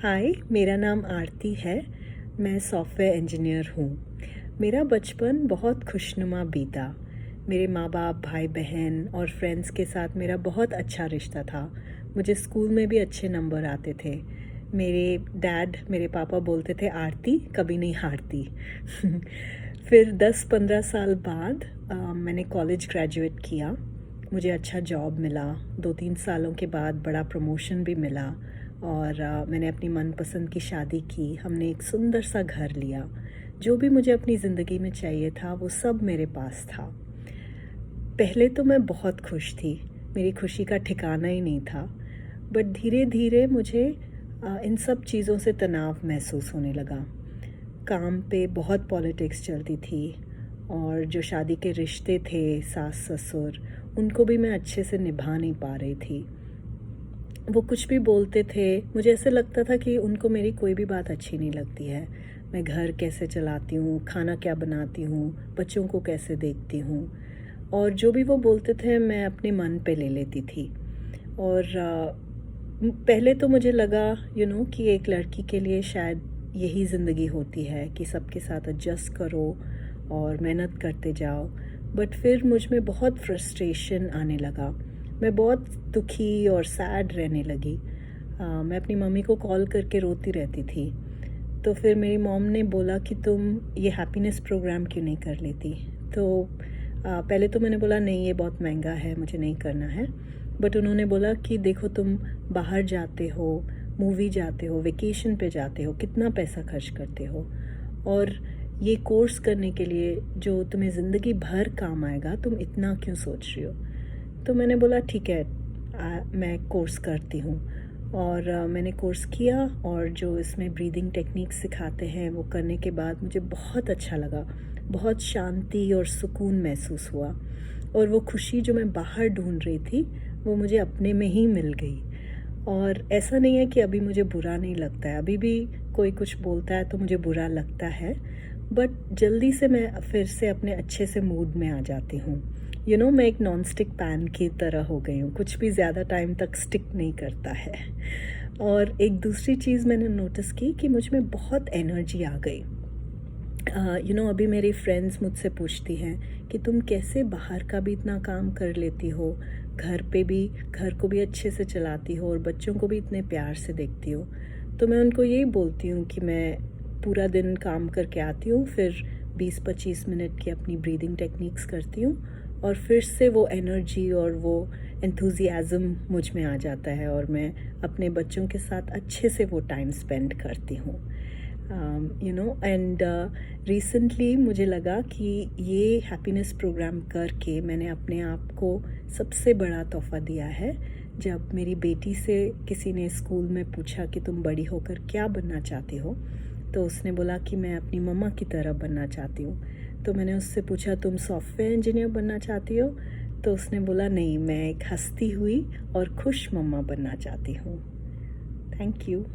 हाय, मेरा नाम आरती है। मैं सॉफ्टवेयर इंजीनियर हूँ। मेरा बचपन बहुत खुशनुमा बीता। मेरे माँ-बाप, भाई-बहन और फ्रेंड्स के साथ मेरा बहुत अच्छा रिश्ता था। मुझे स्कूल में भी अच्छे नंबर आते थे। मेरे पापा बोलते थे आरती कभी नहीं हारती। फिर 10-15 साल बाद मैंने कॉलेज ग्रेजुएट किया। मुझे अच्छा जॉब मिला। 2-3 सालों के बाद बड़ा प्रमोशन भी मिला और मैंने अपनी मनपसंद की शादी की। हमने एक सुंदर सा घर लिया। जो भी मुझे अपनी ज़िंदगी में चाहिए था वो सब मेरे पास था। पहले तो मैं बहुत खुश थी। मेरी खुशी का ठिकाना ही नहीं था। बट धीरे-धीरे मुझे इन सब चीज़ों से तनाव महसूस होने लगा। काम पे बहुत पॉलिटिक्स चलती थी और जो शादी के रिश्ते थे सास-ससुर, उनको भी मैं अच्छे से निभा नहीं पा रही थी। वो कुछ भी बोलते थे, मुझे ऐसे लगता था कि उनको मेरी कोई भी बात अच्छी नहीं लगती है। मैं घर कैसे चलाती हूँ, खाना क्या बनाती हूँ, बच्चों को कैसे देखती हूँ और जो भी वो बोलते थे मैं अपने मन पे ले लेती थी। और पहले तो मुझे लगा कि एक लड़की के लिए शायद यही ज़िंदगी होती है कि सबके साथ एडजस्ट करो और मेहनत करते जाओ। बट फिर मुझ में बहुत फ्रस्ट्रेशन आने लगा। मैं बहुत दुखी और सैड रहने लगी। मैं अपनी मम्मी को कॉल करके रोती रहती थी। तो फिर मेरी मॉम ने बोला कि तुम ये हैप्पीनेस प्रोग्राम क्यों नहीं कर लेती। तो पहले तो मैंने बोला नहीं, ये बहुत महंगा है, मुझे नहीं करना है। बट उन्होंने बोला कि देखो तुम बाहर जाते हो, मूवी जाते हो, वेकेशन पे जाते हो, कितना पैसा खर्च करते हो और ये कोर्स करने के लिए जो तुम्हें ज़िंदगी भर काम आएगा, तुम इतना क्यों सोच रही हो। तो मैंने बोला ठीक है, मैं कोर्स करती हूँ और मैंने कोर्स किया और जो इसमें ब्रीदिंग टेक्निक्स सिखाते हैं वो करने के बाद मुझे बहुत अच्छा लगा। बहुत शांति और सुकून महसूस हुआ और वो खुशी जो मैं बाहर ढूंढ रही थी वो मुझे अपने में ही मिल गई। और ऐसा नहीं है कि अभी मुझे बुरा नहीं लगता है, अभी भी कोई कुछ बोलता है तो मुझे बुरा लगता है। बट जल्दी से मैं फिर से अपने अच्छे से मूड में आ जाती हूँ। मैं एक नॉन स्टिक पैन की तरह हो गई हूँ, कुछ भी ज़्यादा टाइम तक स्टिक नहीं करता है। और एक दूसरी चीज़ मैंने नोटिस की कि मुझ में बहुत एनर्जी आ गई। अभी मेरी फ्रेंड्स मुझसे पूछती हैं कि तुम कैसे बाहर का भी इतना काम कर लेती हो, घर को भी अच्छे से चलाती हो और बच्चों को भी इतने प्यार से देखती हो। तो मैं उनको यही बोलती हूँ कि मैं पूरा दिन काम करके आती हूँ, फिर 20-25 मिनट की अपनी ब्रीदिंग टेक्निक्स करती हूँ और फिर से वो एनर्जी और वो एंथुसियाज़म मुझ में आ जाता है और मैं अपने बच्चों के साथ अच्छे से वो टाइम स्पेंड करती हूँ। एंड रिसेंटली मुझे लगा कि ये हैप्पीनेस प्रोग्राम करके मैंने अपने आप को सबसे बड़ा तोहफ़ा दिया है। जब मेरी बेटी से किसी ने स्कूल में पूछा कि तुम बड़ी होकर क्या बनना चाहती हो, तो उसने बोला कि मैं अपनी मम्मा की तरह बनना चाहती हूँ। तो मैंने उससे पूछा तुम सॉफ्टवेयर इंजीनियर बनना चाहती हो? तो उसने बोला नहीं, मैं एक हँसती हुई और खुश मम्मा बनना चाहती हूँ। Thank you.